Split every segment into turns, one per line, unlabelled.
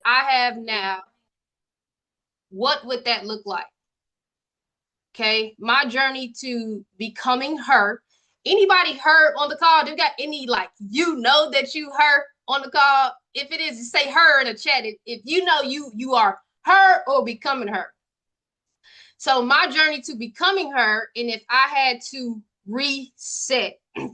I have now, what would that look like? Okay, my journey to becoming her. Anybody her on the call? Do you got any, like, that you her on the call? If it is, say her in the chat. If you know you are her or becoming her. So my journey to becoming her, and if I had to reset, so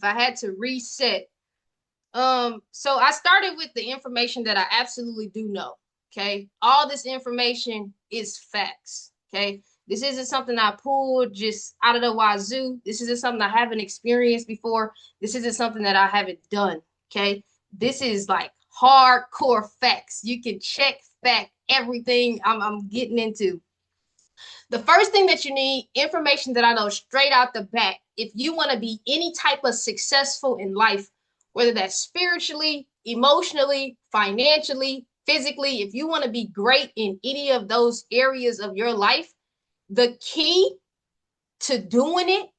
I started with the information that I absolutely do know. Okay. All this information is facts. Okay. This isn't something I pulled just out of the wazoo. This isn't something I haven't experienced before. This isn't something that I haven't done. Okay. This is like hardcore facts. You can check fact everything I'm getting into. The first thing that you need, information that I know straight out the back, if you want to be any type of successful in life, whether that's spiritually, emotionally, financially, physically, if you want to be great in any of those areas of your life, the key to doing it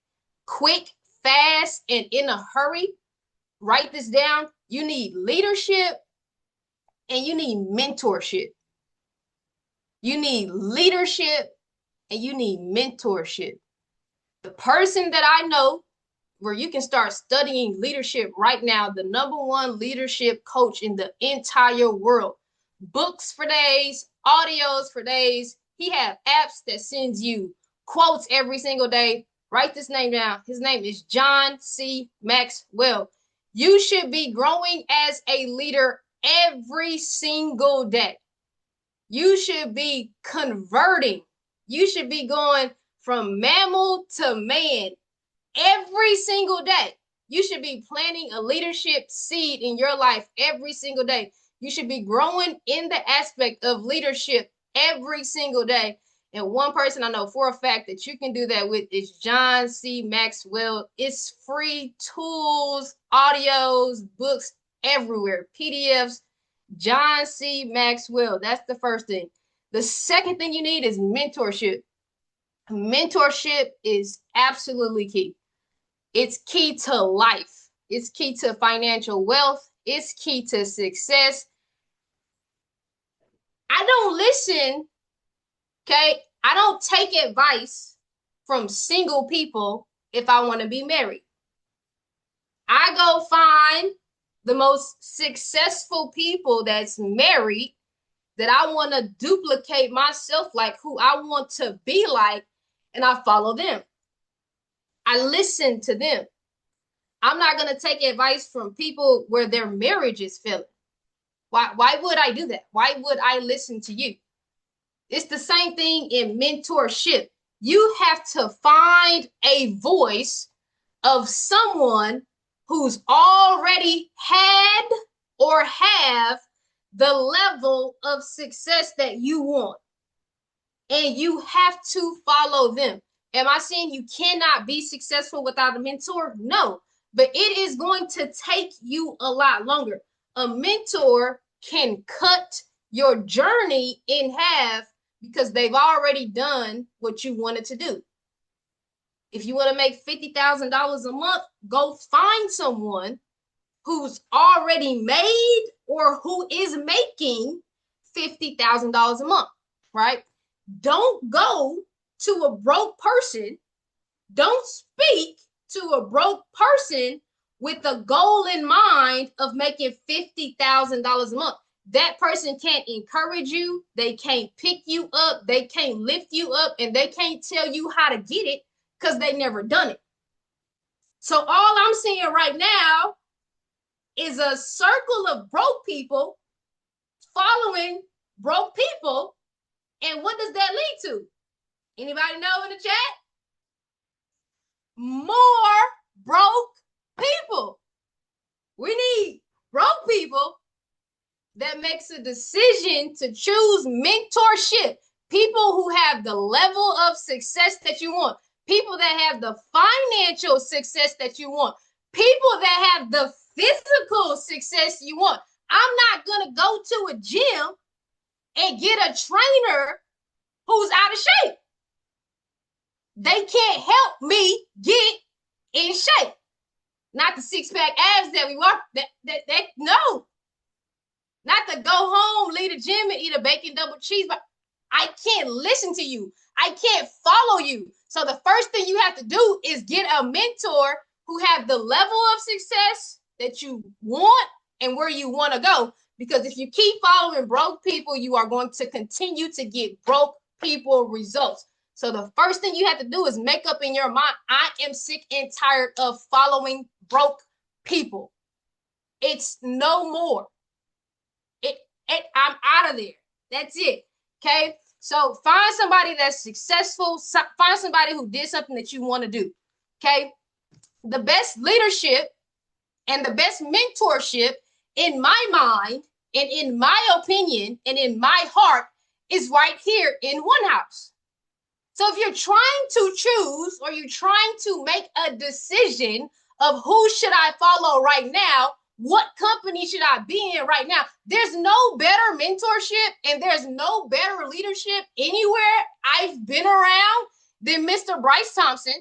quick, fast, and in a hurry, write this down. You need leadership and you need mentorship. You need leadership and you need mentorship. The person that I know where you can start studying leadership right now, the number one leadership coach in the entire world. Books for days, audios for days. He have apps that sends you quotes every single day. Write this name down. His name is John C. Maxwell. You should be growing as a leader every single day. You should be converting. You should be going from mammal to man every single day. You should be planting a leadership seed in your life every single day. You should be growing in the aspect of leadership every single day. And one person I know for a fact that you can do that with is John C. Maxwell. It's free tools, audios, books everywhere, PDFs. John C. Maxwell. That's the first thing. The second thing you need is mentorship. Mentorship is absolutely key. It's key to life. It's key to financial wealth. It's key to success. I don't listen, okay? I don't take advice from single people if I want to be married. I go find the most successful people that's married that I want to duplicate myself, like who I want to be like, and I follow them. I listen to them. I'm not going to take advice from people where their marriage is failing. Why would I do that? Why would I listen to you? It's the same thing in mentorship. You have to find a voice of someone who's already had or have the level of success that you want. And you have to follow them. Am I saying you cannot be successful without a mentor? No, but it is going to take you a lot longer. A mentor can cut your journey in half because they've already done what you wanted to do. If you want to make $50,000 a month, go find someone who's already made or who is making $50,000 a month, right? Don't go to a broke person. Don't speak to a broke person with a goal in mind of making $50,000 a month. That person can't encourage you. They can't pick you up. They can't lift you up, and they can't tell you how to get it because they never done it. So all I'm seeing right now is a circle of broke people following broke people. And what does that lead to? Anybody know in the chat? More broke people. We need broke people that makes a decision to choose mentorship. People who have the level of success that you want. People that have the financial success that you want. People that have the physical success you want. I'm not going to go to a gym and get a trainer who's out of shape. They can't help me get in shape. Not the six-pack abs that we want. No. Not to go home, leave the gym, and eat a bacon double cheese, but I can't listen to you. I can't follow you. So the first thing you have to do is get a mentor who have the level of success that you want and where you want to go. Because if you keep following broke people, you are going to continue to get broke people results. So the first thing you have to do is make up in your mind, I am sick and tired of following broke people. It's no more. I'm out of there. That's it. Okay. So find somebody that's successful. Find somebody who did something that you want to do. Okay. The best leadership and the best mentorship in my mind and in my opinion and in my heart is right here in one house. So if you're trying to choose or you're trying to make a decision of who should I follow right now, what company should I be in right now? There's no better mentorship and there's no better leadership anywhere I've been around than Mr. Bryce Thompson.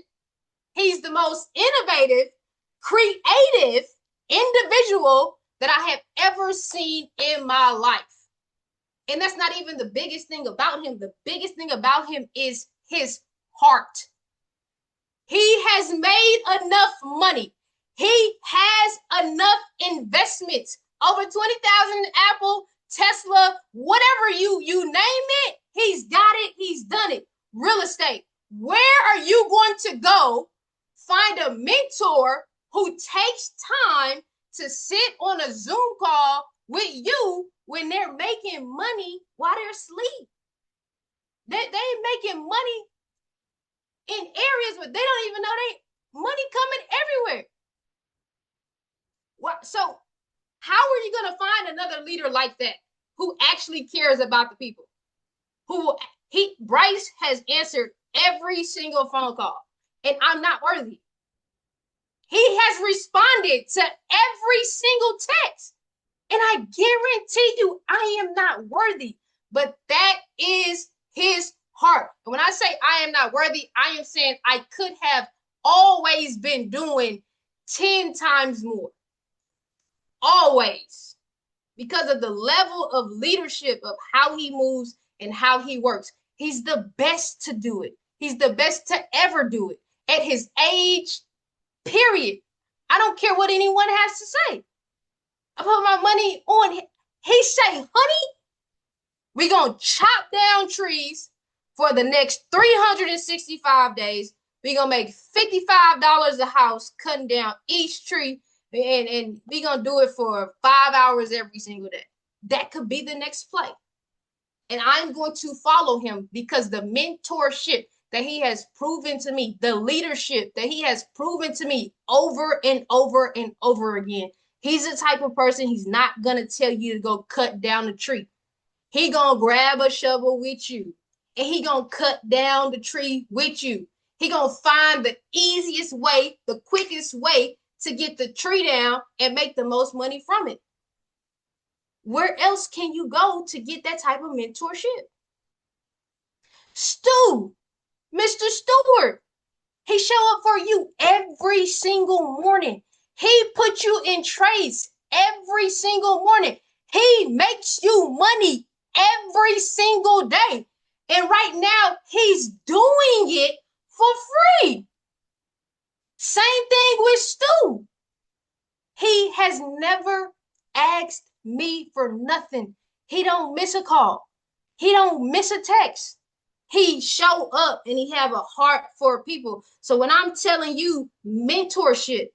He's the most innovative, creative individual that I have ever seen in my life. And that's not even the biggest thing about him. The biggest thing about him is his heart. He has made enough money. He has enough investments. Over 20,000 Apple, Tesla, whatever you name it, he's got it. He's done it. Real estate. Where are you going to go find a mentor who takes time to sit on a Zoom call with you when they're making money while they're asleep? They making money in areas where they don't even know they money coming everywhere. What? So how are you going to find another leader like that who actually cares about the people? Bryce has answered every single phone call, and I'm not worthy. He has responded to every single text, and I guarantee you I am not worthy. But that is his heart. And when I say I am not worthy, I am saying I could have always been doing 10 times more. Always. Because of the level of leadership of how he moves and how he works. He's the best to do it. He's the best to ever do it. At his age, period. I don't care what anyone has to say. I put my money on him. He say, honey, we're going to chop down trees for the next 365 days. We're going to make $55 a house cutting down each tree. And we're going to do it for 5 hours every single day. That could be the next play. And I'm going to follow him because the mentorship that he has proven to me, the leadership that he has proven to me over and over and over again. He's the type of person, he's not going to tell you to go cut down a tree. He going to grab a shovel with you and he going to cut down the tree with you. He going to find the easiest way, the quickest way to get the tree down and make the most money from it. Where else can you go to get that type of mentorship? Stu, Mr. Stewart, he show up for you every single morning. He put you in trades every single morning. He makes you money every single day. And right now, he's doing it for free. Same thing with Stu. He has never asked me for nothing. He don't miss a call. He don't miss a text. He show up and he have a heart for people. So when I'm telling you mentorship,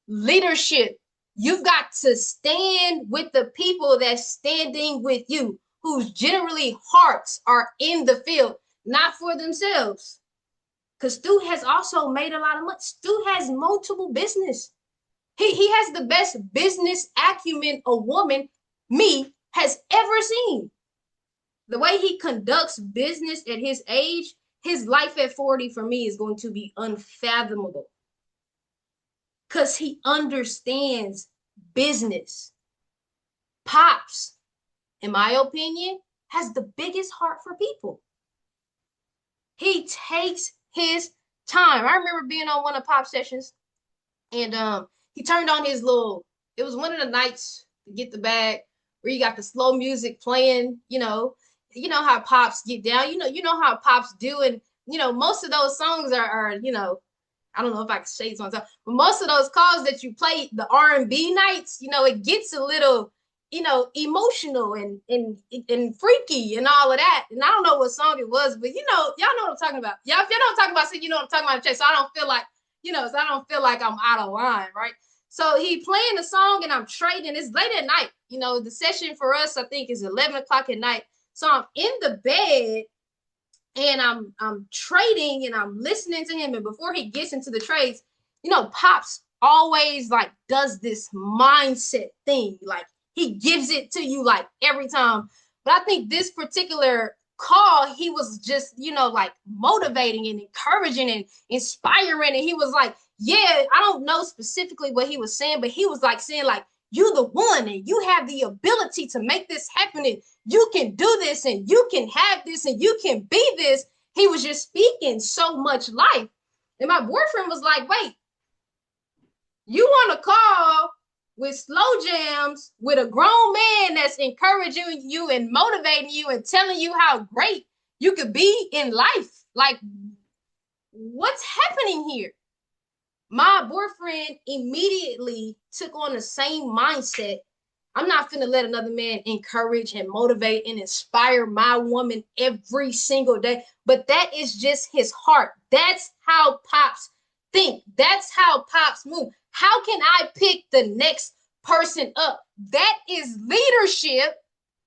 leadership, you've got to stand with the people that's standing with you, whose generally hearts are in the field, not for themselves. Because Stu has also made a lot of money. Stu has multiple business. He has the best business acumen a woman, me, has ever seen. The way he conducts business at his age, his life at 40 for me is going to be unfathomable. Because he understands business. Pops, in my opinion, has the biggest heart for people. He takes his time. I remember being on one of Pop's sessions, and he turned on his little, it was one of the nights to get the bag where you got the slow music playing, you know how pops get down, you know how pops do. And, most of those songs are, I don't know if I can say something, but most of those calls that you play, the R&B nights, it gets a little, emotional and freaky and all of that. And I don't know what song it was, but y'all know what I'm talking about. Y'all, if you know what I'm talking about, so you know what I'm talking about. So I don't feel like, so I don't feel like I'm out of line, right? So he playing the song and I'm trading. It's late at night. The session for us, I think, is 11 o'clock at night. So I'm in the bed and I'm trading and I'm listening to him. And before he gets into the trades, Pops always like does this mindset thing. Like he gives it to you like every time. But I think this particular call, he was just, like motivating and encouraging and inspiring. And he was like, yeah, I don't know specifically what he was saying, but he was like saying like, you the one and you have the ability to make this happen and you can do this and you can have this and you can be this. He was just speaking so much life. And my boyfriend was like, wait, you want to call with slow jams with a grown man that's encouraging you and motivating you and telling you how great you could be in life? Like, what's happening here? My boyfriend immediately took on the same mindset. I'm not finna let another man encourage and motivate and inspire my woman every single day. But that is just his heart. That's how Pops think. That's how Pops move. How can I pick the next person up? That is leadership.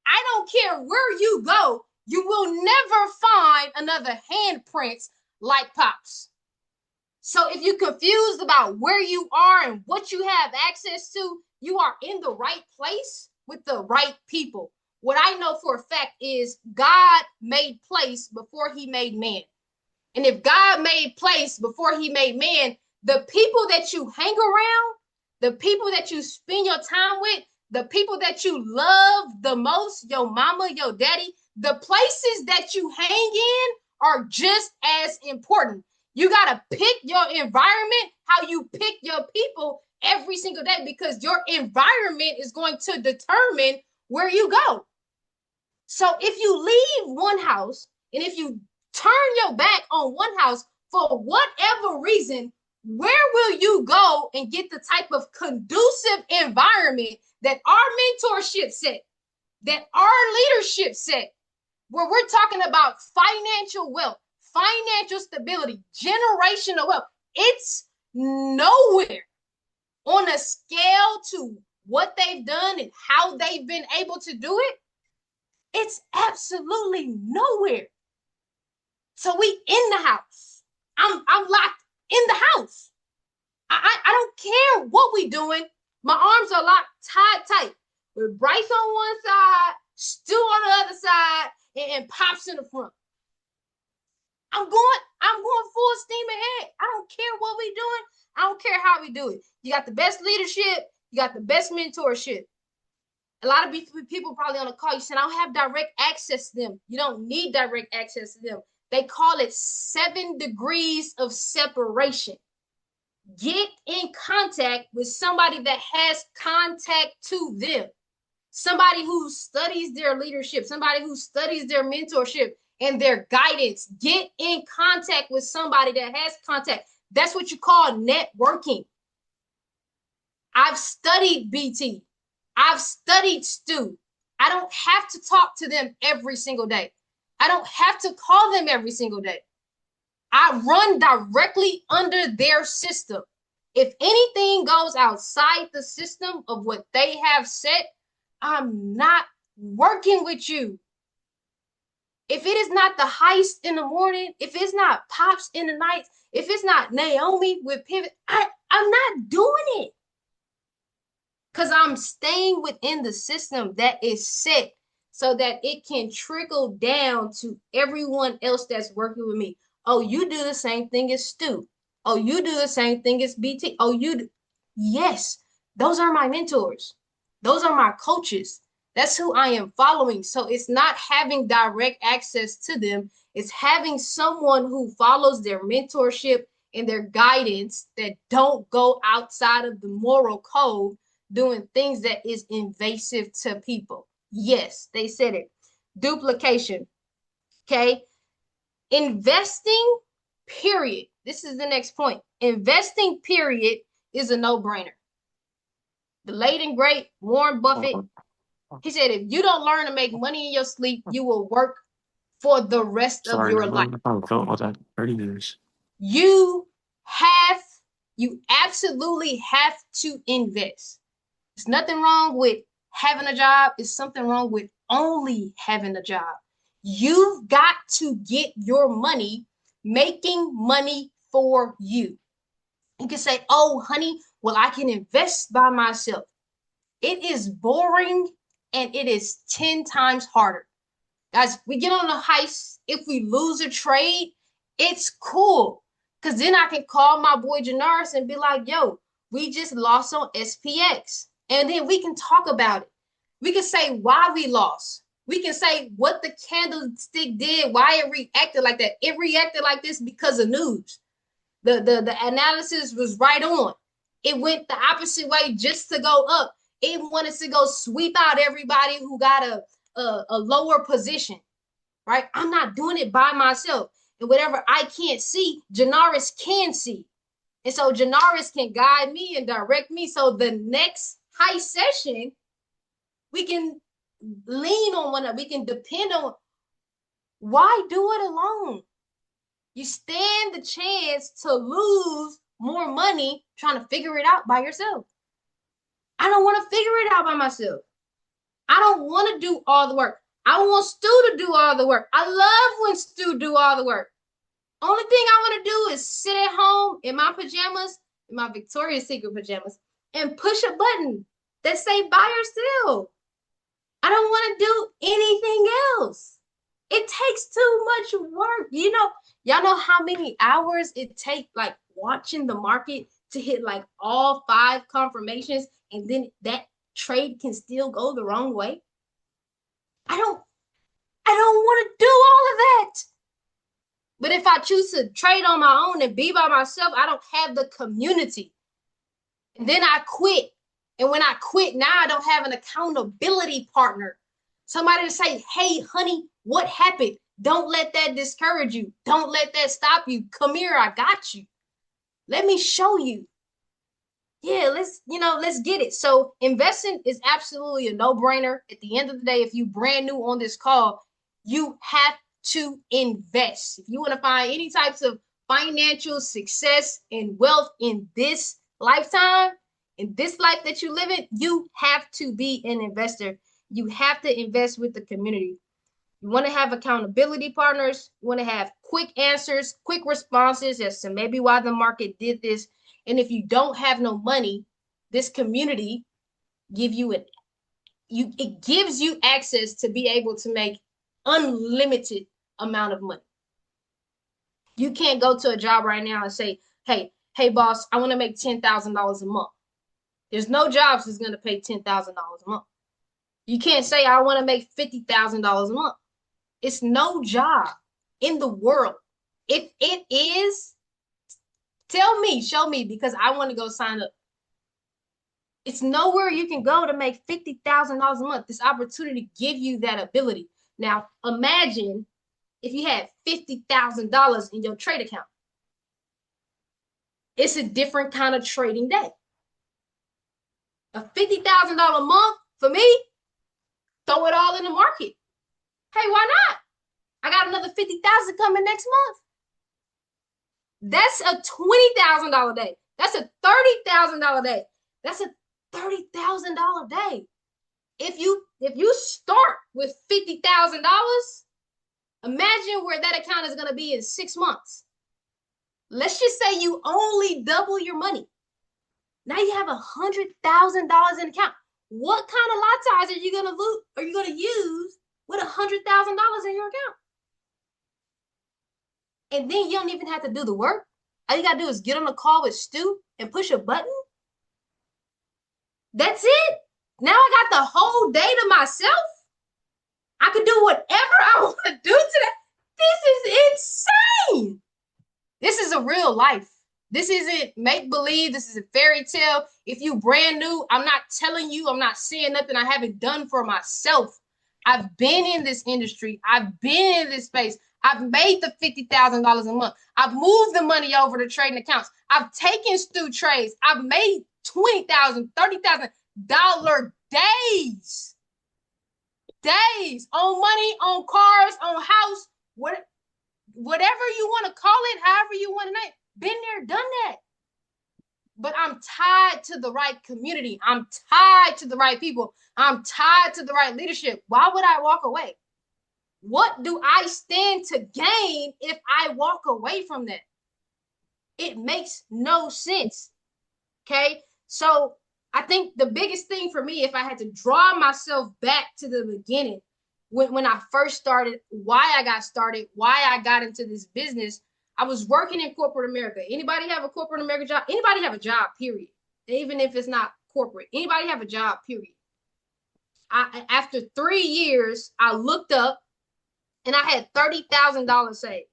I don't care where you go. You will never find another handprints like Pops. So if you're confused about where you are and what you have access to, you are in the right place with the right people. What I know for a fact is God made place before he made man. And if God made place before he made man, the people that you hang around, the people that you spend your time with, the people that you love the most, your mama, your daddy, the places that you hang in are just as important. You got to pick your environment, how you pick your people every single day, because your environment is going to determine where you go. So if you leave one house and if you turn your back on one house for whatever reason, where will you go and get the type of conducive environment that our mentorship set, that our leadership set, where we're talking about financial wealth, financial stability, generational wealth? It's nowhere on a scale to what they've done and how they've been able to do it. It's absolutely nowhere. So we in the house. I'm locked in the house. I don't care what we doing. My arms are locked tight. With Bryce on one side, Stu on the other side, and Pops in the front. I'm going full steam ahead. I don't care what we doing. I don't care how we do it. You got the best leadership. You got the best mentorship. A lot of people probably on the call, you said, I don't have direct access to them. You don't need direct access to them. They call it 7 degrees of separation. Get in contact with somebody that has contact to them. Somebody who studies their leadership, somebody who studies their mentorship and their guidance. Get in contact with somebody that has contact. That's what you call networking. I've studied BT. I've studied Stu. I don't have to talk to them every single day. I don't have to call them every single day. I run directly under their system. If anything goes outside the system of what they have set, I'm not working with you. If it is not the heist in the morning, if it's not Pops in the night, if it's not Naomi with Pivot, I'm not doing it. Because I'm staying within the system that is set so that it can trickle down to everyone else that's working with me. Oh, you do the same thing as Stu. Oh, you do the same thing as BT. Oh, you do. Yes, those are my mentors. Those are my coaches. That's who I am following. So it's not having direct access to them. It's having someone who follows their mentorship and their guidance that don't go outside of the moral code doing things that is invasive to people. Yes, they said it. Duplication. Okay. Investing, period. This is the next point. Investing, period, is a no-brainer. The late and great Warren Buffett, he said, if you don't learn to make money in your sleep, you will work for the rest of
Sorry,
your
I'm
life.
on the phone. What's that? 30 minutes.
You have, you absolutely have to invest. There's nothing wrong with having a job. It's something wrong with only having a job. You've got to get your money making money for you. You can say, oh, honey, well, I can invest by myself. It is boring and it is 10 times harder. Guys, we get on the heist. If we lose a trade, it's cool. Because then I can call my boy Janaris and be like, yo, we just lost on SPX. And then we can talk about it. We can say why we lost. We can say what the candlestick did, why it reacted like that. It reacted like this because of news. The analysis was right on. It went the opposite way just to go up. It wanted to go sweep out everybody who got a lower position, right? I'm not doing it by myself. And whatever I can't see, Janaris can see. And so Janaris can guide me and direct me. So the next high session, we can lean on one another. We can depend on. Why do it alone? You stand the chance to lose more money trying to figure it out by yourself. I don't want to figure it out by myself. I don't want to do all the work. I want Stu to do all the work. I love when Stu do all the work. Only thing I want to do is sit at home in my pajamas, in my Victoria's Secret pajamas, and push a button that say buy or sell. I don't want to do anything else. It takes too much work. Y'all know how many hours it takes like watching the market to hit like all 5 confirmations and then that trade can still go the wrong way. I don't want to do all of that. But if I choose to trade on my own and be by myself, I don't have the community. And then I quit. And when I quit, now I don't have an accountability partner. Somebody to say, hey, honey, what happened? Don't let that discourage you. Don't let that stop you. Come here, I got you. Let me show you. Yeah, let's get it. So investing is absolutely a no-brainer. At the end of the day, if you brand new on this call, you have to invest. If you want to find any types of financial success and wealth in this lifetime, in this life that you live in, you have to be an investor. You have to invest with the community. You want to have accountability partners. You want to have quick answers, quick responses as to maybe why the market did this. And if you don't have no money, this community it gives you access to be able to make unlimited amount of money. You can't go to a job right now and say, hey, boss, I want to make $10,000 a month. There's no jobs that's going to pay $10,000 a month. You can't say I want to make $50,000 a month. It's no job in the world. If it is, tell me, show me, because I want to go sign up. It's nowhere you can go to make $50,000 a month. This opportunity give you that ability. Now, imagine if you had $50,000 in your trade account. It's a different kind of trading day. A $50,000 a month for me, throw it all in the market. Hey, why not? I got another 50,000 coming next month. That's a $20,000 day. That's a $30,000 day. That's a $30,000 day. If you start with $50,000, imagine where that account is going to be in 6 months. Let's just say you only double your money. Now you have $100,000 in account. What kind of lot size are you gonna use with $100,000 in your account? And then you don't even have to do the work. All you gotta do is get on a call with Stu and push a button. That's it. Now I got the whole day to myself. I can do whatever I want to do today. This is insane. This is a real life. This isn't make believe. This is a fairy tale. If you brand new, I'm not telling you, I'm not saying nothing I haven't done for myself. I've been in this industry. I've been in this space. I've made the $50,000 a month. I've moved the money over to trading accounts. I've taken Stu trades. I've made $20,000, $30,000 days. Days on money, on cars, on house, whatever you want to call it, however you want to name. Been there, done that. But I'm tied to the right community. I'm tied to the right people. I'm tied to the right leadership. Why would I walk away? What do I stand to gain if I walk away from that? It makes no sense. Okay. So I think the biggest thing for me, if I had to draw myself back to the beginning, when I first started, why I got started, why I got into this business, I was working in corporate America. Anybody have a corporate America job? Anybody have a job, period. Even if it's not corporate. Anybody have a job, period. After 3 years, I looked up and I had $30,000 saved.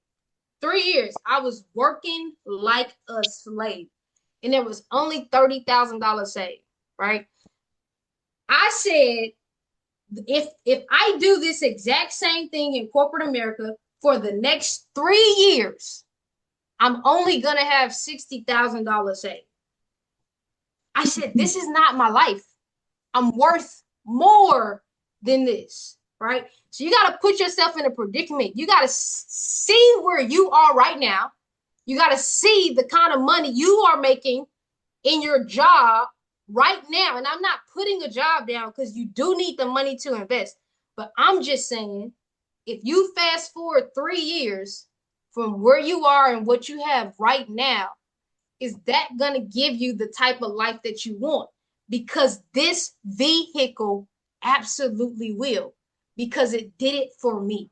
3 years, I was working like a slave. And there was only $30,000 saved, right? I said, if I do this exact same thing in corporate America for the next 3 years, I'm only gonna have $60,000 saved. I said, this is not my life. I'm worth more than this, right? So you got to put yourself in a predicament. You got to see where you are right now. You got to see the kind of money you are making in your job right now. And I'm not putting a job down because you do need the money to invest. But I'm just saying, if you fast forward 3 years from where you are and what you have right now, is that going to give you the type of life that you want? Because this vehicle absolutely will, because it did it for me.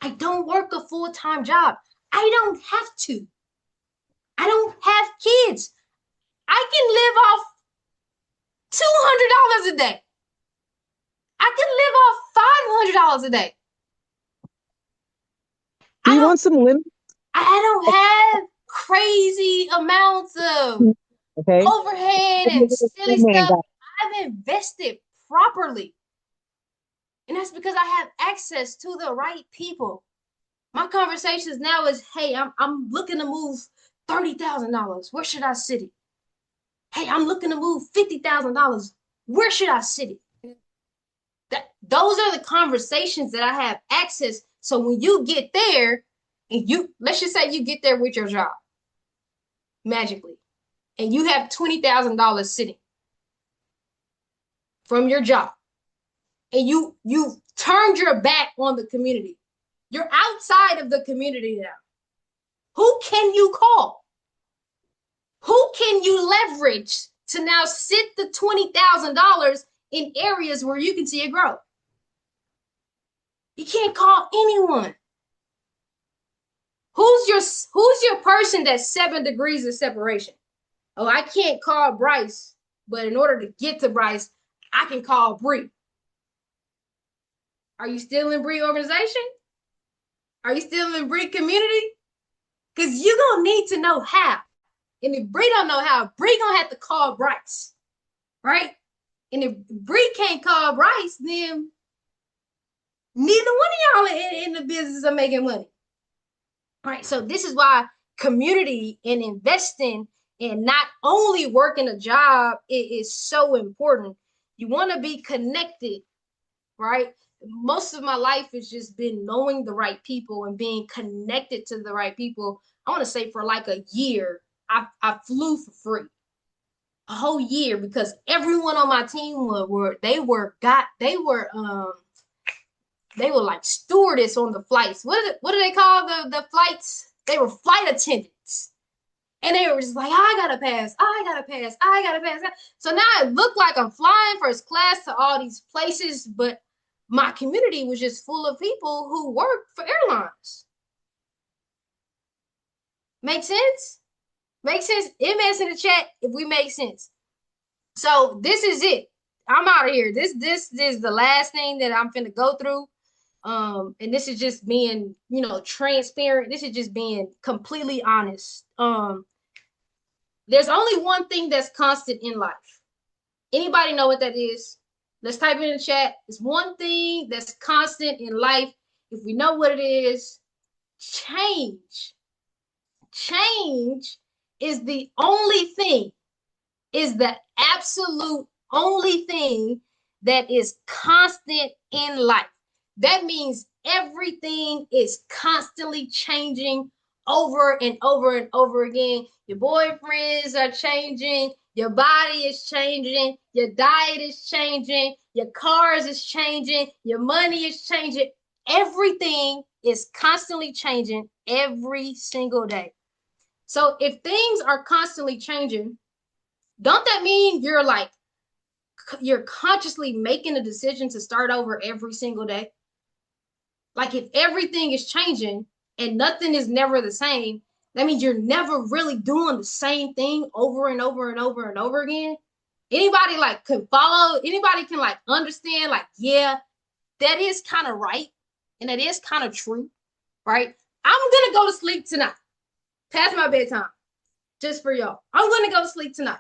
I don't work a full-time job. I don't have to. I don't have kids. I can live off $200 a day. I can live off $500 a day.
Do you want some limit?
I don't have crazy amounts of overhead and silly stuff. I've invested properly. And that's because I have access to the right people. My conversations now is, hey, I'm looking to move $30,000. Where should I sit it? Hey, I'm looking to move $50,000. Where should I sit it? Those are the conversations that I have access. So when you get there, and let's just say you get there with your job magically, and you have $20,000 sitting from your job, and you turned your back on the community. You're outside of the community now. Who can you call? Who can you leverage to now sit the $20,000 in areas where you can see it grow? You can't call anyone. Who's your person that's 7 degrees of separation? Oh, I can't call Bryce, but in order to get to Bryce, I can call Bree. Are you still in Bree organization? Are you still in Bree community? Because you're going to need to know how. And if Bree don't know how, Bree going to have to call Bryce. Right? And if Bree can't call Bryce, then neither one of y'all in the business are making money. All right, so this is why community and investing and not only working a job is so important. You want to be connected, right? Most of my life has just been knowing the right people and being connected to the right people. I want to say for like a year, I flew for free. A whole year, because everyone on my team they were like stewardess on the flights. What do they call the flights? They were flight attendants. And they were just like, I gotta pass. So now it looked like I'm flying first class to all these places, but my community was just full of people who work for airlines. Make sense? Make sense? MS in the chat if we make sense. So this is it. I'm out of here. This is the last thing that I'm finna go through. And this is just being, transparent. This is just being completely honest. There's only one thing that's constant in life. Anybody know what that is? Let's type it in the chat. It's one thing that's constant in life. If we know what it is, change. Change is the only thing, is the absolute only thing that is constant in life. That means everything is constantly changing over and over and over again. Your boyfriends are changing, your body is changing, your diet is changing, your cars is changing, your money is changing. Everything is constantly changing every single day. So if things are constantly changing, don't that mean you're consciously making a decision to start over every single day? Like if everything is changing and nothing is never the same, that means you're never really doing the same thing over and over and over and over again. Anybody can follow, anybody can understand, yeah, that is kind of right. And that is kind of true, right? I'm gonna go to sleep tonight, past my bedtime, just for y'all. I'm gonna go to sleep tonight.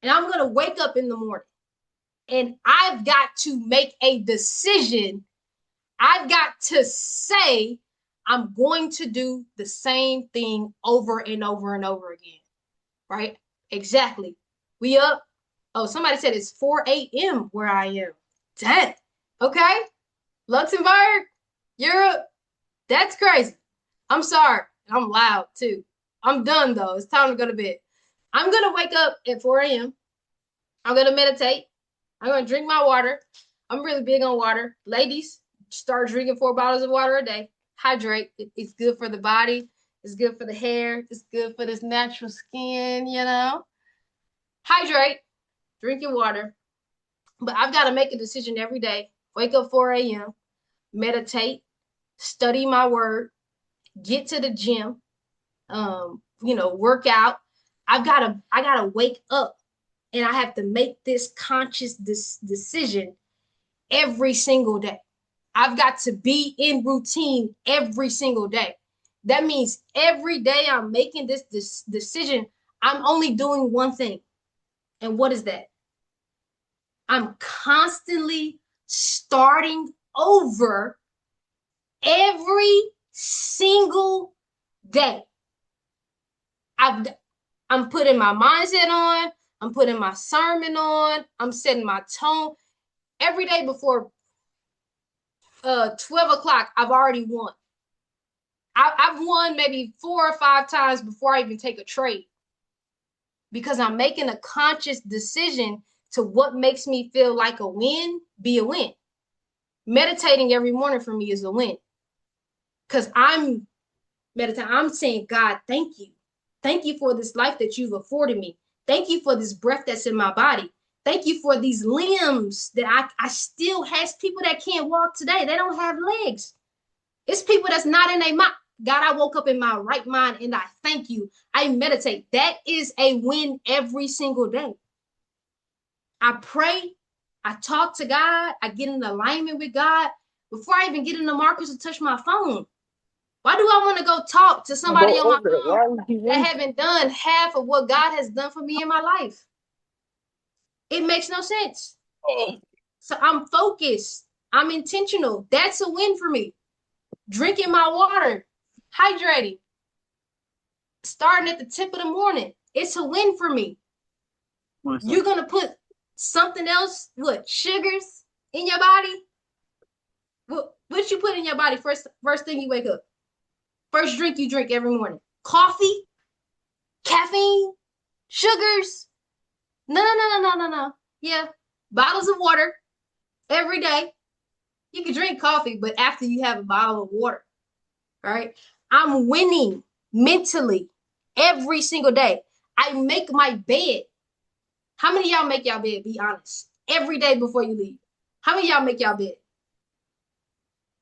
And I'm gonna wake up in the morning. And I've got to make a decision. I've got to say, I'm going to do the same thing over and over and over again. Right? Exactly. We up. Oh, somebody said it's 4 a.m. where I am. Dang. Okay. Luxembourg, Europe. That's crazy. I'm sorry. I'm loud too. I'm done though. It's time to go to bed. I'm going to wake up at 4 a.m. I'm going to meditate. I'm going to drink my water. I'm really big on water. Ladies, start drinking 4 bottles of water a day. Hydrate. It's good for the body. It's good for the hair. It's good for this natural skin, Hydrate. Drink your water. But I've got to make a decision every day. Wake up 4 a.m. Meditate. Study my word. Get to the gym. Work out. I gotta wake up. And I have to make this conscious decision every single day. I've got to be in routine every single day. That means every day I'm making this decision, I'm only doing one thing. And what is that? I'm constantly starting over every single day. I'm putting my mindset on. I'm putting my sermon on. I'm setting my tone. Every day before 12 o'clock, I've already won. I've won maybe 4 or 5 times before I even take a trade because I'm making a conscious decision to what makes me feel like a win, be a win. Meditating every morning for me is a win because I'm meditating. I'm saying, God, thank you. Thank you for this life that you've afforded me. Thank you for this breath that's in my body. Thank you for these limbs that I still has people that can't walk today. They don't have legs. It's people that's not in their mind. God, I woke up in my right mind and I thank you. I meditate. That is a win every single day. I pray. I talk to God. I get in alignment with God before I even get in the markers to touch my phone. Why do I want to go talk to somebody on my phone that haven't done half of what God has done for me in my life? It makes no sense. So I'm focused. I'm intentional. That's a win for me. Drinking my water, hydrating, starting at the tip of the morning. It's a win for me. You're going to put something else, sugars in your body? What you put in your body first thing you wake up? First drink you drink every morning. Coffee, caffeine, sugars. No. Yeah, bottles of water every day. You can drink coffee, but after you have a bottle of water, right? I'm winning mentally every single day. I make my bed. How many of y'all make y'all bed? Be honest. Every day before you leave. How many of y'all make y'all bed?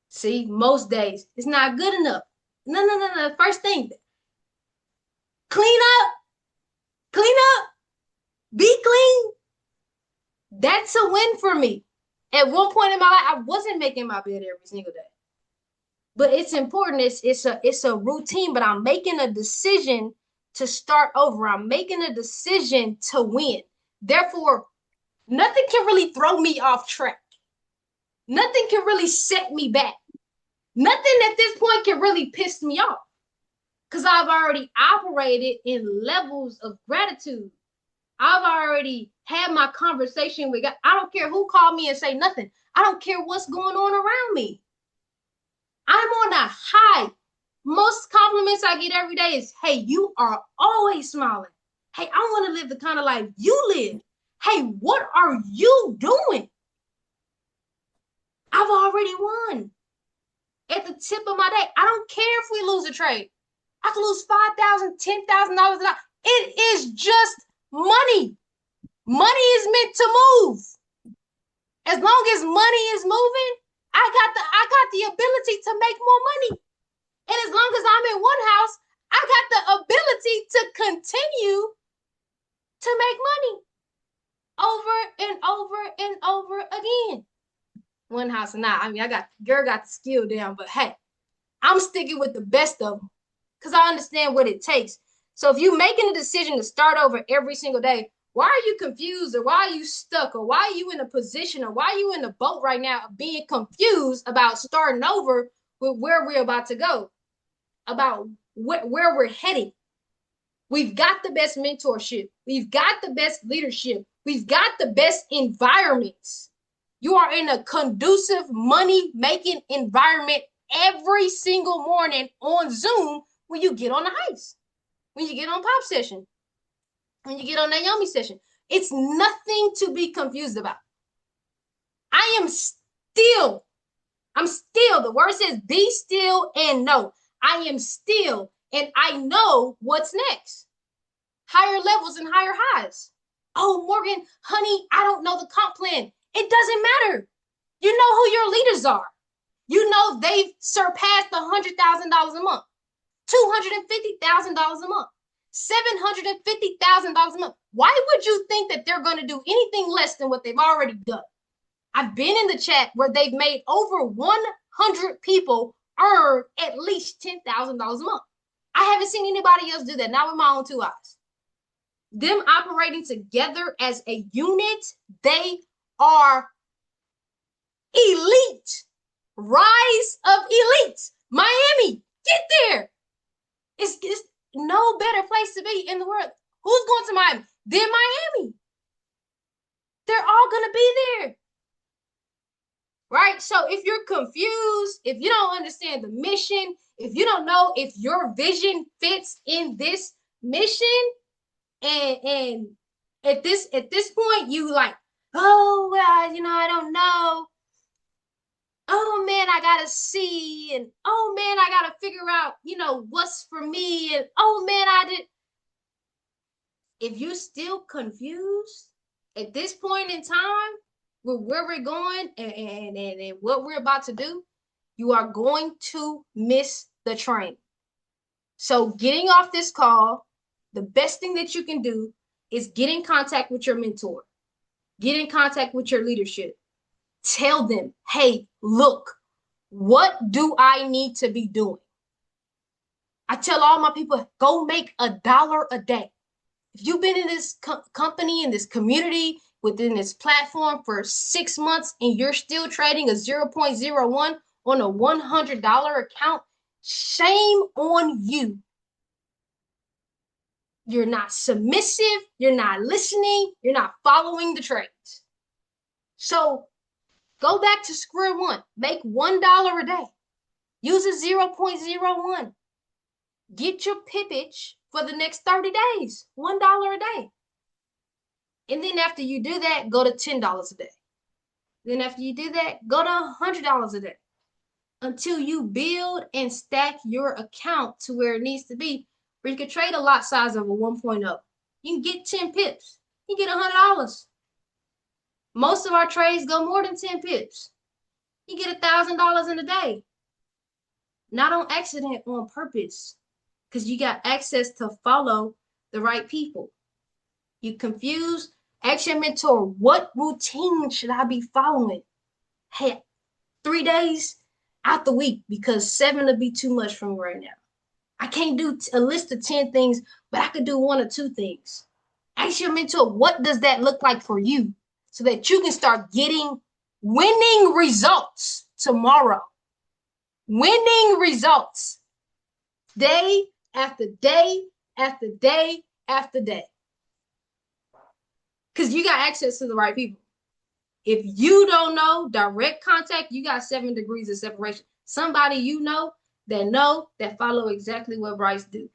See, most days it's not good enough. No. First thing, clean up, be clean. That's a win for me At one point in my life, I wasn't making my bed every single day. But it's important. It's a routine, but I'm making a decision to start over. I'm making a decision to win. Therefore, nothing can really throw me off track. Nothing can really set me back. Nothing at this point can really piss me off because I've already operated in levels of gratitude. I've already had my conversation with God. I don't care who called me and say nothing. I don't care what's going on around me. I'm on a high. Most compliments I get every day is, hey, you are always smiling. Hey, I want to live the kind of life you live. Hey, what are you doing? I've already won. At the tip of my day, I don't care if we lose a trade. I could lose $5,000, $10,000. It is just money. Money is meant to move. As long as money is moving, I got the ability to make more money. And as long as I'm in one house, I got the ability to continue to make money over and over and over again. One house and now, I mean, girl got the skill down, but hey, I'm sticking with the best of them because I understand what it takes. So if you're making a decision to start over every single day, why are you confused, or why are you stuck, or why are you in a position, or why are you in the boat right now of being confused about starting over with where we're about to go, about where we're heading? We've got the best mentorship. We've got the best leadership. We've got the best environments. You are in a conducive money-making environment every single morning on Zoom when you get on the heist, when you get on Pop Session, when you get on Naomi Session. It's nothing to be confused about. I'm still, the word says be still and know. I am still, and I know what's next. Higher levels and higher highs. Oh, Morgan, honey, I don't know the comp plan. It doesn't matter. You know who your leaders are. You know they've surpassed $100,000 a month, $250,000 a month, $750,000 a month. Why would you think that they're going to do anything less than what they've already done? I've been in the chat where they've made over 100 people earn at least $10,000 a month. I haven't seen anybody else do that, not with my own two eyes. Them operating together as a unit, they are elite. Rise of elites. Miami, get there. It's no better place to be in the world. Who's going to Miami? Then Miami. They're all going to be there. Right? So if you're confused, if you don't understand the mission, if you don't know if your vision fits in this mission, and at this point you like, oh well, I don't know. Oh man, I gotta see, and oh man, I gotta figure out, what's for me, and oh man, I did. If you're still confused at this point in time with where we're going and what we're about to do, you are going to miss the train. So getting off this call, the best thing that you can do is get in contact with your mentor, get in contact with your leadership. Tell them, hey, look, what do I need to be doing? I tell all my people, go make $1 a day. If you've been in this company, in this community, within this platform for 6 months, and you're still trading a 0.01 on a $100 account, shame on you. You're not submissive. You're not listening. You're not following the trades. So go back to square one. Make $1 a day. Use a 0.01. Get your pippage for the next 30 days. $1 a day. And then after you do that, go to $10 a day. Then after you do that, go to $100 a day. Until you build and stack your account to where it needs to be, where you can trade a lot size of a 1.0. You can get 10 pips. You get $100. Most of our trades go more than 10 pips. You get $1,000 in a day. Not on accident, on purpose. Because you got access to follow the right people. You confused? Ask your mentor, what routine should I be following? hey, 3 days out the week because seven would be too much for me right now. I can't do a list of 10 things, but I could do one or two things. Ask your mentor, what does that look like for you so that you can start getting winning results tomorrow? Winning results day after day after day after day. Because you got access to the right people. If you don't know direct contact, you got 7 degrees of separation. Somebody you know that follow exactly what Bryce do.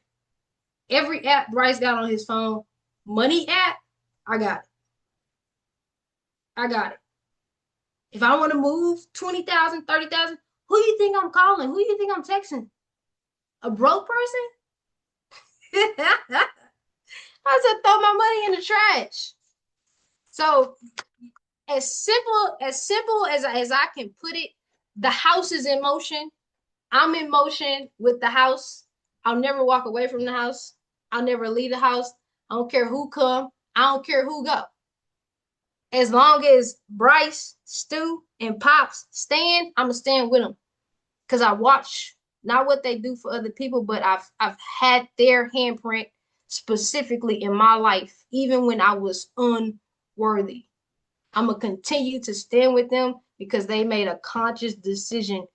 Every app Bryce got on his phone, money app, I got it. I got it. If I want to move 20,000, 30,000, who you think I'm calling? Who you think I'm texting? A broke person? I said throw my money in the trash. So as simple as I can put it, the house is in motion. I'm in motion with the house. I'll never walk away from the house. I'll never leave the house. I don't care who come. I don't care who go. As long as Bryce, Stu, and Pops stand, I'ma stand with them. Cause I watch not what they do for other people, but I've had their handprint specifically in my life, even when I was unworthy. I'm gonna continue to stand with them because they made a conscious decision.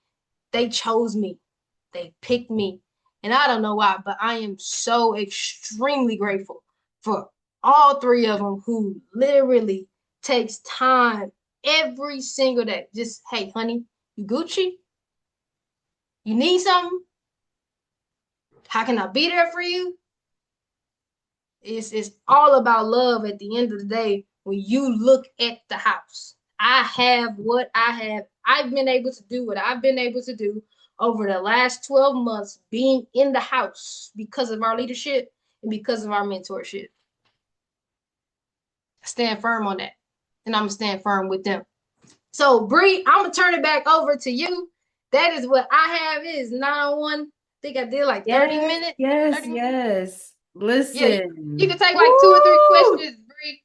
They chose me. They picked me. And I don't know why, but I am so extremely grateful for all three of them who literally takes time every single day. Just, hey, honey, you Gucci? You need something? How can I be there for you? It's all about love at the end of the day when you look at the house. I have what I have. I've been able to do what I've been able to do over the last 12 months being in the house because of our leadership and because of our mentorship. I stand firm on that. And I'm gonna stand firm with them. So Bree, I'm gonna turn it back over to you. That is what I have is 901. I think I did like 30
Yes,
minutes.
yes,
30 minutes.
yes.
Yeah, you can
Listen.
take like two or three
Woo!
questions, Bree.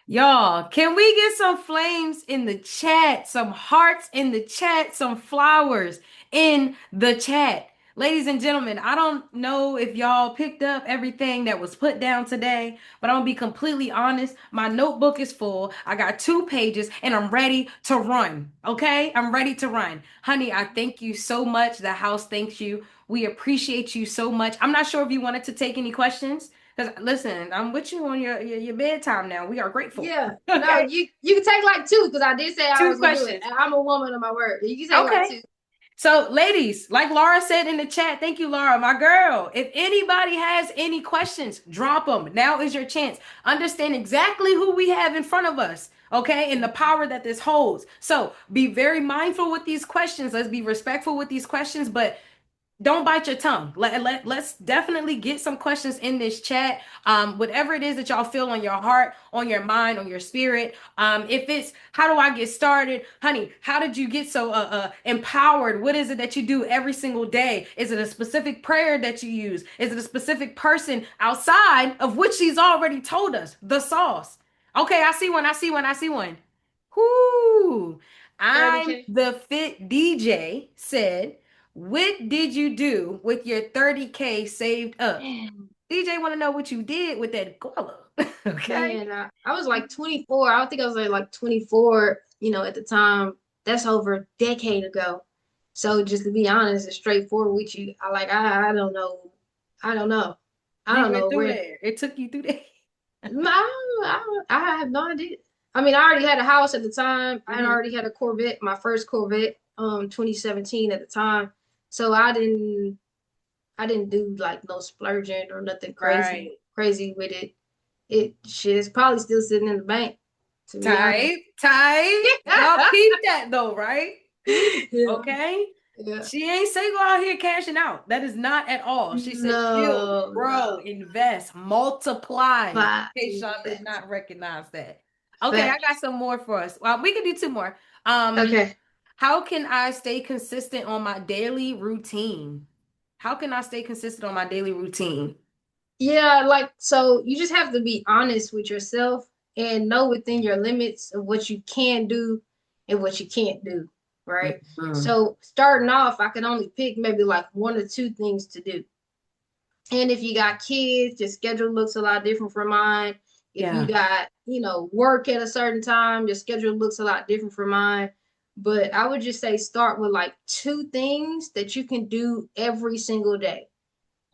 Y'all, can we get some flames in the chat, some hearts in the chat, some flowers in the chat? Ladies and gentlemen, I don't know if y'all picked up everything that was put down today, but I'm gonna be completely honest. My notebook is full. I got 2 pages and I'm ready to run. Okay? I'm ready to run. Honey, I thank you so much. The house thanks you. We appreciate you so much. I'm not sure if you wanted to take any questions. Because listen, I'm with you on your bedtime now. We are grateful.
Yeah. No,
Okay.
you can take like two because I did say I
Two
was gonna do it.
questions.
I'm a woman of my word. You can take like
Okay.
two.
So, ladies, like Laura said in the chat, thank you, Laura, my girl. If anybody has any questions, drop them. Now is your chance. Understand exactly who we have in front of us, okay, and the power that this holds. So, be very mindful with these questions. Let's be respectful with these questions, but don't bite your tongue. Let's definitely get some questions in this chat. Whatever it is that y'all feel on your heart, on your mind, on your spirit. If it's how do I get started, honey, how did you get so empowered? What is it that you do every single day? Is it a specific prayer that you use? Is it a specific person outside of which she's already told us? The sauce. Okay, I see one, I see one, I see one. Whoo! I'm
30K.
the fit DJ said, what did you do with your 30K saved up?
Man,
DJ want to know what you did with that guala. Okay.
man, I was like 24. I don't think I was like 24, at the time. That's over a decade ago. So just to be honest and straightforward with you, I don't know. I don't know. I
You
don't
went
know
through
where.
there. It took you through there.
I have no idea. I mean, I already had a house at the time. I had
Hmm.
already had a Corvette, my first Corvette, 2017 at the time. So I didn't do like no splurging or nothing
Right.
crazy with it. It shit is probably still sitting in the bank, to be honest.
Type, type. Y'all peep that though, right?
Yeah,
Okay.
yeah.
She ain't say go out here cashing out. That is not at all. She said build,
No,
grow,
no.
invest, multiply. In case y'all did
Facts.
not recognize that. Okay, I got
Facts.
some more for us. Well, we can do two more. Um,
Okay.
how can I stay consistent on my daily routine? How can I stay consistent on my daily routine?
Yeah, like so you just have to be honest with yourself and know within your limits of what you can do and what you can't do, right?
Mhm.
So starting off, I can only pick maybe like one or two things to do. And if you got kids, your schedule looks a lot different from mine. If you
Yeah.
got, work at a certain time, your schedule looks a lot different from mine. But I would just say start with like two things that you can do every single day.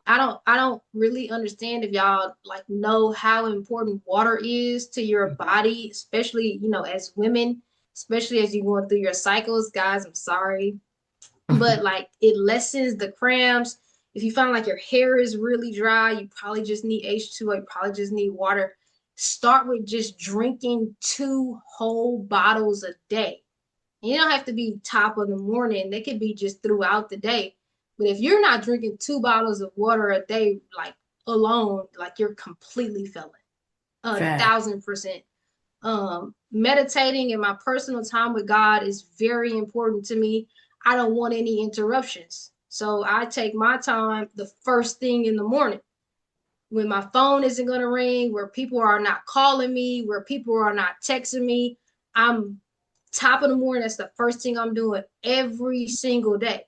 I don't really understand if y'all like know how important water is to your body, especially, as women, especially as you're going through your cycles. Guys, I'm sorry, but like it lessens the cramps. If you find like your hair is really dry, you probably just need H2O, you probably just need water. Start with just drinking 2 whole bottles a day. You don't have to be top of the morning. They could be just throughout the day. But if you're not drinking 2 bottles of water a day, like alone, like you're completely failing. A
Fact.
1000%. Meditating and my personal time with God is very important to me. I don't want any interruptions. So I take my time the first thing in the morning when my phone isn't going to ring, where people are not calling me, where people are not texting me. I'm top of the morning. That's the first thing I'm doing every single day.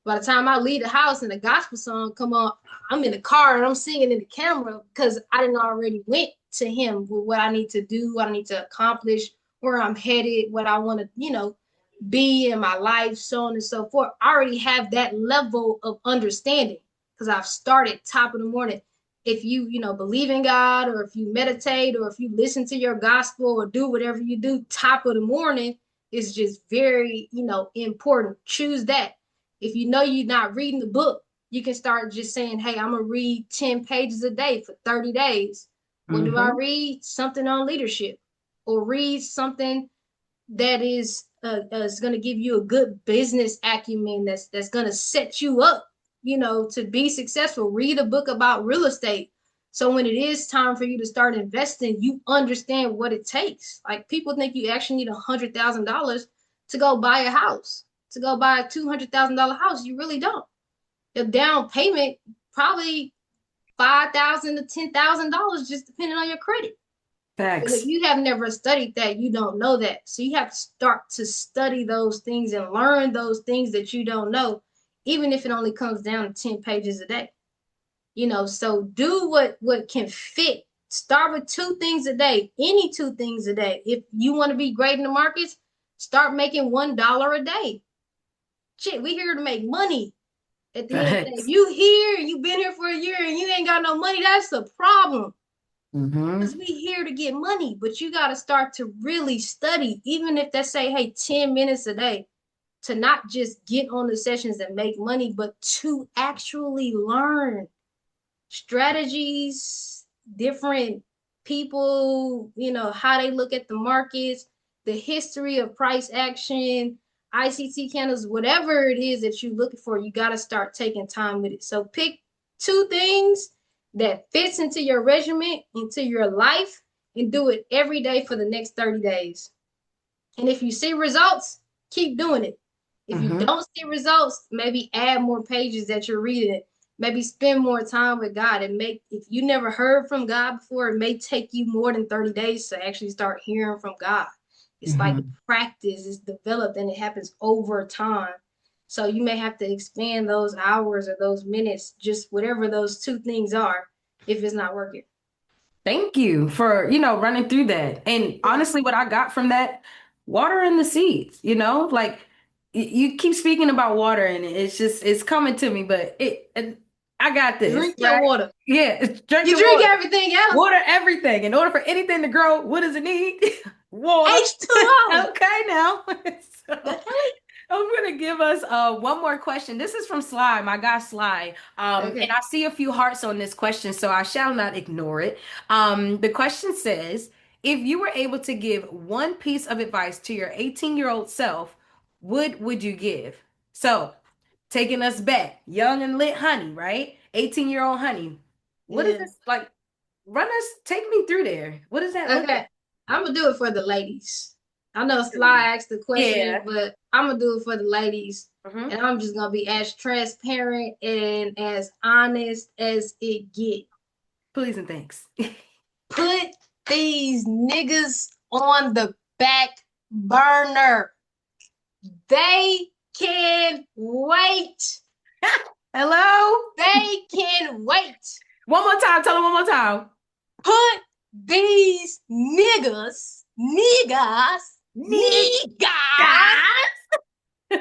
By the time I leave the house and the gospel song come on, I'm in the car and I'm singing in the camera because I didn't already went to him with what I need to do, what I need to accomplish, where I'm headed, what I want to, be in my life, so on and so forth. I already have that level of understanding because I've started top of the morning. If you, believe in God, or if you meditate, or if you listen to your gospel, or do whatever you do, top of the morning is just very, important. Choose that. If you know you're not reading the book, you can start just saying, hey, I'm going to read 10 pages a day for 30 days. When do I
Hmm.
read? Something on leadership, or read something that is going to give you a good business acumen that's going to set you up, to be successful. Read a book about real estate. So when it is time for you to start investing, you understand what it takes. Like people think you actually need $100,000 to go buy a house, to go buy a $200,000 house. You really don't. The down payment probably $5,000 to $10,000, just depending on your credit. But if
Facts.
you have never studied that, you don't know that. So you have to start to study those things and learn those things that you don't know, even if it only comes down to 10 pages a day. So do what can fit. Start with two things a day, any two things a day. If you want to be great in the markets, start making $1 a day. Shit, we here to make money. At the end of the day, if
Facts.
you here, you've been here for a year and you ain't got no money, that's the problem.
Hmm.
Because we here to get money, but you got to start to really study, even if they say, hey, 10 minutes a day, to not just get on the sessions and make money, but to actually learn strategies, different people, how they look at the markets, the history of price action, ICT candles, whatever it is that you're looking for, you got to start taking time with it. So pick two things that fits into your regimen, into your life, and do it every day for the next 30 days. And if you see results, keep doing it. If you
Hmm.
don't see results, maybe add more pages that you're reading. Maybe spend more time with God. And make, if you never heard from God before, it may take you more than 30 days to actually start hearing from God. It's like
Hmm.
practice is developed and it happens over time. So you may have to expand those hours or those minutes, just whatever those two things are, if it's not working.
Thank you for, running through that. And
Yeah.
honestly, what I got from that, water in the seeds, like you keep speaking about water and it's just, it's coming to me, but I got this,
Drink your
right?
water.
Yeah, it's drink
You
your
drink
water.
everything else.
Water, everything. In order for anything to grow, what does it need? Water.
H2O.
Okay, now.
The
So
hell?
I'm gonna give us one more question. This is from Sly, my guy Sly. And
Okay.
I see a few hearts on this question, so I shall not ignore it. The question says, if you were able to give one piece of advice to your 18-year-old self, what would you give? So, taking us back, young and lit honey, right? 18-year-old honey. What is
Yeah.
this like? Run us, take me through there. What does that look
Okay. I'm gonna do it for the ladies. I know
like?
Sly asked the question,
Yeah.
but I'm gonna do it for the ladies.
Hmm.
And I'm just gonna be as transparent and as honest as it get.
Please and thanks.
Put these niggas on the back burner. They can wait.
Hello?
They can wait.
One more time. Tell them one more time.
Put these niggas,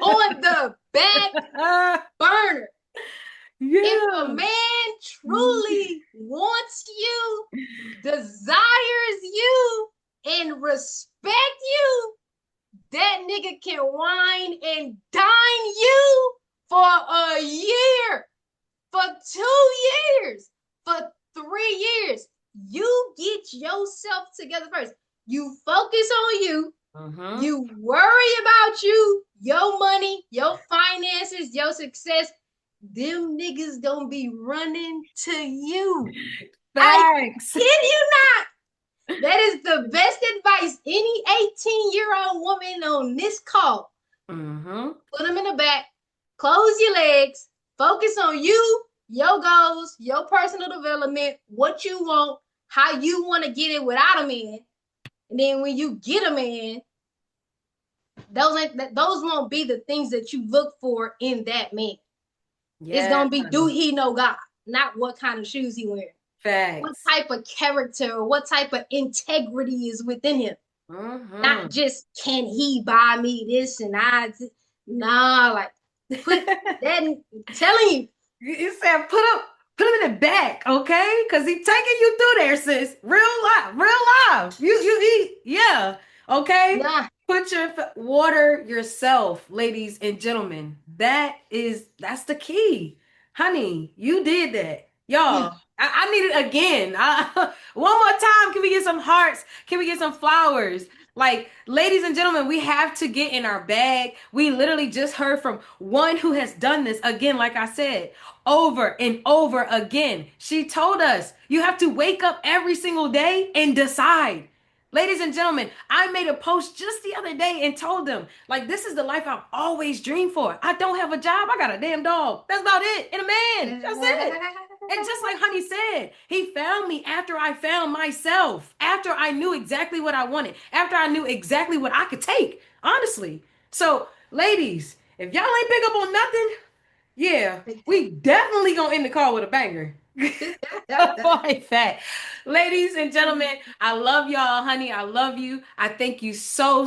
on the back burner. If a
Yeah.
man truly wants you, desires you, and respect you, that nigga can wine and dine you for a year, for 2 years, for 3 years. You get yourself together first. You focus on you. You worry about you, your money, your finances, your success. Them niggas gonna be running to you. I
Thanks.
kid you not. That is the best advice any 18-year-old woman on this call. Put them in the back, close your legs, focus on you, your goals, your personal development, what you want, how you want to get it without a man. And then when you get a man, those won't be the things that you look for in that man. It's
Yeah.
gonna be, do he know God, not what kind of shoes he wearing, what
Facts.
type of character or what type of integrity is within him. Not just, can he buy me this and I. Nah, like, put that in, telling you.
You said put him in the back, okay? Cause he taking you through there, sis. Real life. Yeah. Okay.
Nah.
Put your water yourself, ladies and gentlemen. That's the key, honey. You did that,
Yeah.
y'all. I need it again. One more time. Can we get some hearts? Can we get some flowers? Like, ladies and gentlemen, we have to get in our bag. We literally just heard from one who has done this again, like I said, over and over again. She told us you have to wake up every single day and decide. Ladies and gentlemen, I made a post just the other day and told them, like, this is the life I've always dreamed for. I don't have a job. I got a damn dog. That's about it. And a man. That's it. And just like Honey said, he found me after I found myself, after I knew exactly what I wanted, after I knew exactly what I could take, honestly. So, ladies, if y'all ain't pick up on nothing, yeah, we definitely gonna end the call with a banger. Like that. Ladies and gentlemen, I love y'all, honey. I love you. I thank you so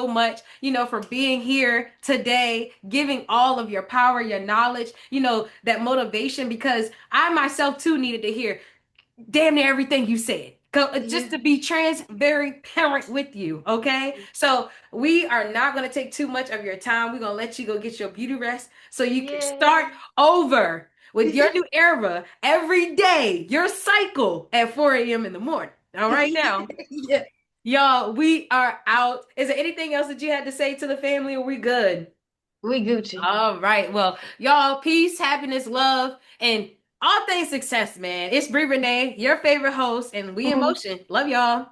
much, for being here today, giving all of your power, your knowledge, that motivation, because I myself too needed to hear damn near everything you said. Just to be very parent with you, okay? So we are not going to take too much of your time. We're going to let you go get your beauty rest so you can start over with your new era every day, your cycle at 4 a.m. in the morning. All right, now.
Yeah.
Y'all, we are out. Is there anything else that you had to say to the family, or we good?
We Gucci.
All right. Well, y'all, peace, happiness, love, and all things success, man. It's Brie Renee, your favorite host, and we in motion. Love y'all.